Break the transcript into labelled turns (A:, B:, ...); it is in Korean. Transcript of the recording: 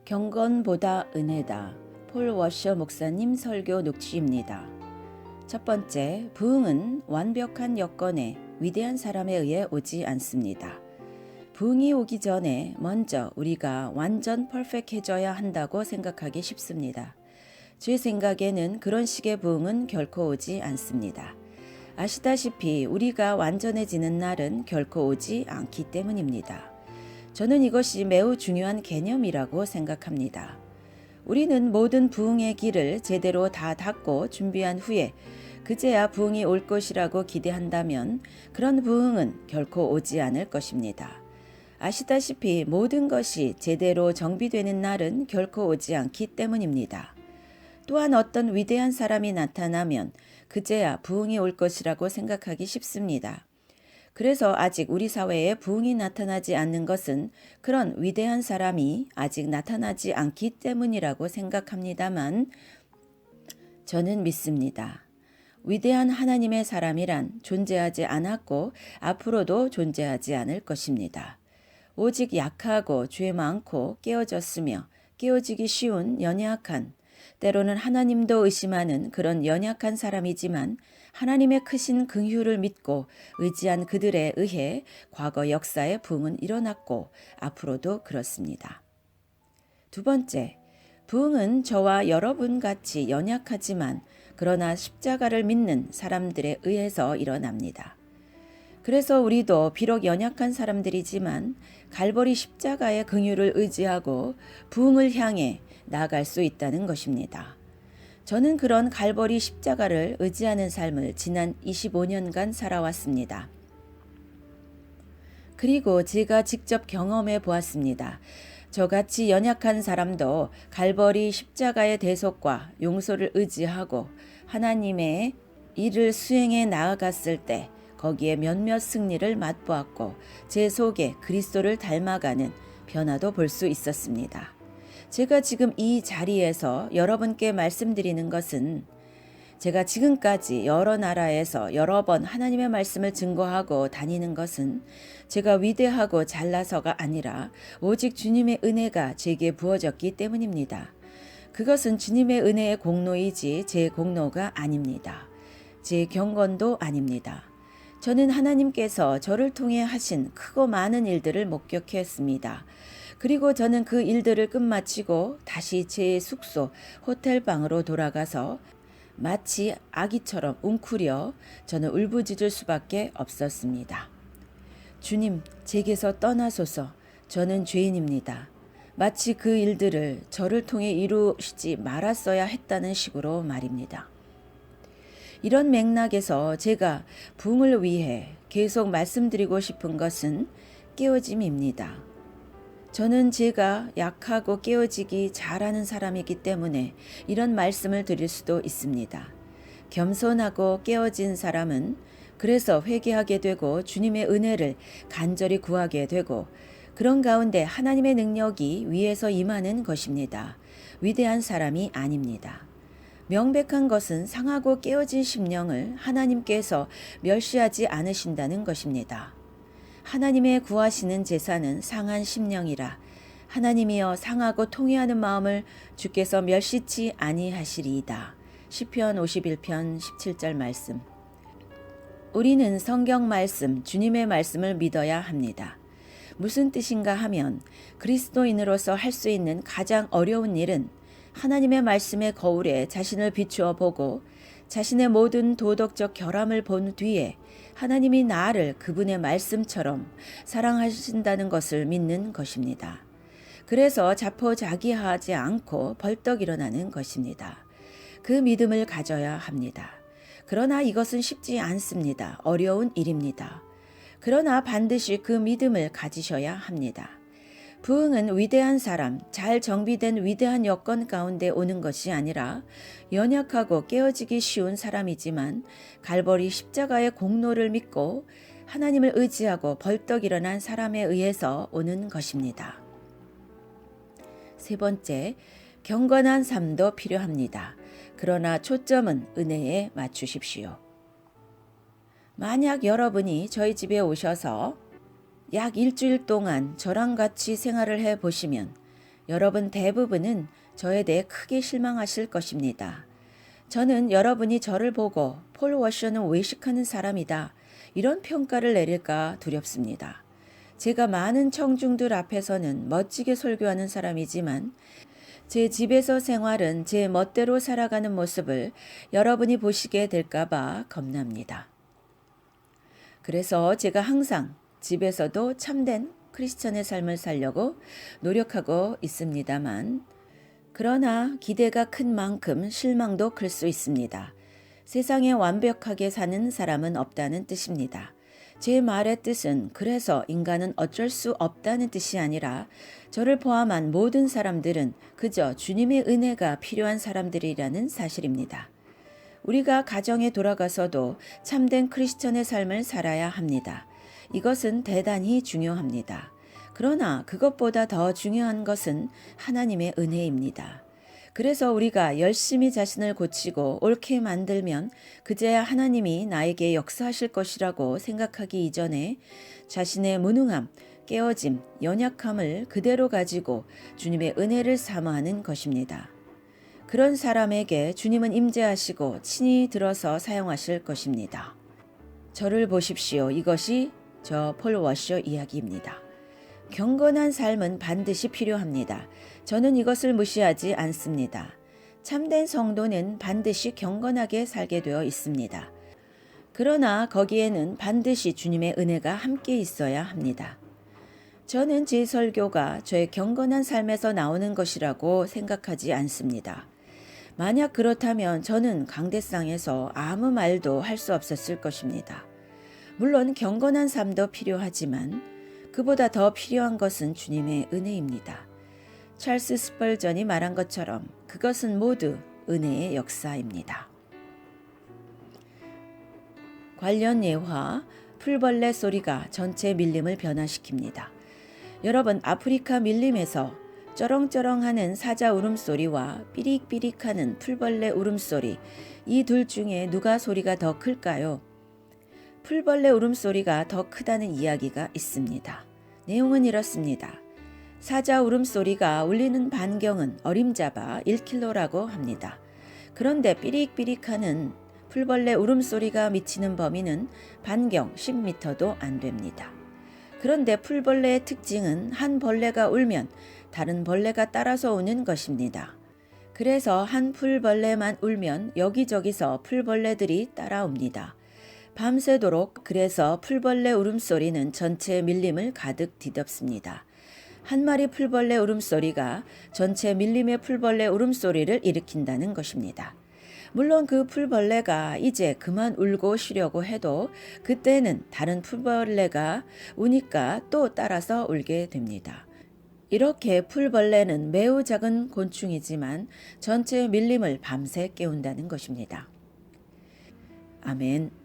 A: 경건보다 은혜다. 폴 워셔 목사님 설교 녹취입니다. 첫 번째, 부흥은 완벽한 여건에 위대한 사람에 의해 오지 않습니다. 부흥이 오기 전에 먼저 우리가 완전 퍼펙트해져야 한다고 생각하기 쉽습니다. 제 생각에는 그런 식의 부흥은 결코 오지 않습니다. 아시다시피 우리가 완전해지는 날은 결코 오지 않기 때문입니다. 저는 이것이 매우 중요한 개념이라고 생각합니다. 우리는 모든 부흥의 길을 제대로 다 닫고 준비한 후에 그제야 부흥이 올 것이라고 기대한다면 그런 부흥은 결코 오지 않을 것입니다. 아시다시피 모든 것이 제대로 정비되는 날은 결코 오지 않기 때문입니다. 또한 어떤 위대한 사람이 나타나면 그제야 부흥이 올 것이라고 생각하기 쉽습니다. 그래서 아직 우리 사회에 부흥이 나타나지 않는 것은 그런 위대한 사람이 아직 나타나지 않기 때문이라고 생각합니다만 저는 믿습니다. 위대한 하나님의 사람이란 존재하지 않았고 앞으로도 존재하지 않을 것입니다. 오직 약하고 죄 많고 깨어졌으며 깨어지기 쉬운 연약한, 때로는 하나님도 의심하는 그런 연약한 사람이지만 하나님의 크신 긍휼을 믿고 의지한 그들에 의해 과거 역사의 부흥은 일어났고 앞으로도 그렇습니다. 두 번째, 부흥은 저와 여러분 같이 연약하지만 그러나 십자가를 믿는 사람들에 의해서 일어납니다. 그래서 우리도 비록 연약한 사람들이지만 갈보리 십자가의 긍휼을 의지하고 부흥을 향해 나아갈 수 있다는 것입니다. 저는 그런 갈보리 십자가를 의지하는 삶을 지난 25년간 살아왔습니다. 그리고 제가 직접 경험해 보았습니다. 저같이 연약한 사람도 갈보리 십자가의 대속과 용서를 의지하고 하나님의 일을 수행해 나아갔을 때 거기에 몇몇 승리를 맛보았고 제 속에 그리스도를 닮아가는 변화도 볼 수 있었습니다. 제가 지금 이 자리에서 여러분께 말씀드리는 것은 제가 지금까지 여러 나라에서 여러 번 하나님의 말씀을 증거하고 다니는 것은 제가 위대하고 잘나서가 아니라 오직 주님의 은혜가 제게 부어졌기 때문입니다. 그것은 주님의 은혜의 공로이지 제 공로가 아닙니다. 제 경건도 아닙니다. 저는 하나님께서 저를 통해 하신 크고 많은 일들을 목격했습니다. 그리고 저는 그 일들을 끝마치고 다시 제 숙소 호텔방으로 돌아가서 마치 아기처럼 웅크려 저는 울부짖을 수밖에 없었습니다. 주님, 제게서 떠나소서. 저는 죄인입니다. 마치 그 일들을 저를 통해 이루시지 말았어야 했다는 식으로 말입니다. 이런 맥락에서 제가 부흥을 위해 계속 말씀드리고 싶은 것은 깨어짐입니다. 저는 제가 약하고 깨어지기 잘하는 사람이기 때문에 이런 말씀을 드릴 수도 있습니다. 겸손하고 깨어진 사람은 그래서 회개하게 되고 주님의 은혜를 간절히 구하게 되고 그런 가운데 하나님의 능력이 위에서 임하는 것입니다. 위대한 사람이 아닙니다. 명백한 것은 상하고 깨어진 심령을 하나님께서 멸시하지 않으신다는 것입니다. 하나님의 구하시는 제사는 상한 심령이라 하나님이여 상하고 통회하는 마음을 주께서 멸시치 아니하시리이다. 시편 51편 17절 말씀. 우리는 성경 말씀, 주님의 말씀을 믿어야 합니다. 무슨 뜻인가 하면 그리스도인으로서 할 수 있는 가장 어려운 일은 하나님의 말씀의 거울에 자신을 비추어 보고 자신의 모든 도덕적 결함을 본 뒤에 하나님이 나를 그분의 말씀처럼 사랑하신다는 것을 믿는 것입니다. 그래서 자포자기하지 않고 벌떡 일어나는 것입니다. 그 믿음을 가져야 합니다. 그러나 이것은 쉽지 않습니다. 어려운 일입니다. 그러나 반드시 그 믿음을 가지셔야 합니다. 부흥은 위대한 사람, 잘 정비된 위대한 여건 가운데 오는 것이 아니라 연약하고 깨어지기 쉬운 사람이지만 갈보리 십자가의 공로를 믿고 하나님을 의지하고 벌떡 일어난 사람에 의해서 오는 것입니다. 세 번째, 경건한 삶도 필요합니다. 그러나 초점은 은혜에 맞추십시오. 만약 여러분이 저희 집에 오셔서 약 일주일 동안 저랑 같이 생활을 해 보시면 여러분 대부분은 저에 대해 크게 실망하실 것입니다. 저는 여러분이 저를 보고 폴 워셔는 외식하는 사람이다, 이런 평가를 내릴까 두렵습니다. 제가 많은 청중들 앞에서는 멋지게 설교하는 사람이지만 제 집에서 생활은 제 멋대로 살아가는 모습을 여러분이 보시게 될까봐 겁납니다. 그래서 제가 항상 집에서도 참된 크리스천의 삶을 살려고 노력하고 있습니다만, 그러나 기대가 큰 만큼 실망도 클 수 있습니다. 세상에 완벽하게 사는 사람은 없다는 뜻입니다. 제 말의 뜻은 그래서 인간은 어쩔 수 없다는 뜻이 아니라 저를 포함한 모든 사람들은 그저 주님의 은혜가 필요한 사람들이라는 사실입니다. 우리가 가정에 돌아가서도 참된 크리스천의 삶을 살아야 합니다. 이것은 대단히 중요합니다. 그러나 그것보다 더 중요한 것은 하나님의 은혜입니다. 그래서 우리가 열심히 자신을 고치고 옳게 만들면 그제야 하나님이 나에게 역사하실 것이라고 생각하기 이전에 자신의 무능함, 깨어짐, 연약함을 그대로 가지고 주님의 은혜를 사모하는 것입니다. 그런 사람에게 주님은 임재하시고 친히 들어서 사용하실 것입니다. 저를 보십시오. 이것이 저 폴 워셔 이야기입니다. 경건한 삶은 반드시 필요합니다. 저는 이것을 무시하지 않습니다. 참된 성도는 반드시 경건하게 살게 되어 있습니다. 그러나 거기에는 반드시 주님의 은혜가 함께 있어야 합니다. 저는 제 설교가 저의 경건한 삶에서 나오는 것이라고 생각하지 않습니다. 만약 그렇다면 저는 강대상에서 아무 말도 할 수 없었을 것입니다. 물론 경건한 삶도 필요하지만 그보다 더 필요한 것은 주님의 은혜입니다. 찰스 스펄전이 말한 것처럼 그것은 모두 은혜의 역사입니다. 관련 예화, 풀벌레 소리가 전체 밀림을 변화시킵니다. 여러분, 아프리카 밀림에서 쩌렁쩌렁하는 사자 울음소리와 삐릭삐릭하는 풀벌레 울음소리, 이 둘 중에 누가 소리가 더 클까요? 풀벌레 울음소리가 더 크다는 이야기가 있습니다. 내용은 이렇습니다. 사자 울음소리가 울리는 반경은 어림잡아 1km라고 합니다. 그런데 삐릭삐릭하는 풀벌레 울음소리가 미치는 범위는 반경 10m도 안 됩니다. 그런데 풀벌레의 특징은 한 벌레가 울면 다른 벌레가 따라서 우는 것입니다. 그래서 한 풀벌레만 울면 여기저기서 풀벌레들이 따라옵니다. 밤새도록. 그래서 풀벌레 울음소리는 전체 밀림을 가득 뒤덮습니다. 한 마리 풀벌레 울음소리가 전체 밀림의 풀벌레 울음소리를 일으킨다는 것입니다. 물론 그 풀벌레가 이제 그만 울고 쉬려고 해도 그때는 다른 풀벌레가 우니까 또 따라서 울게 됩니다. 이렇게 풀벌레는 매우 작은 곤충이지만 전체 밀림을 밤새 깨운다는 것입니다. 아멘.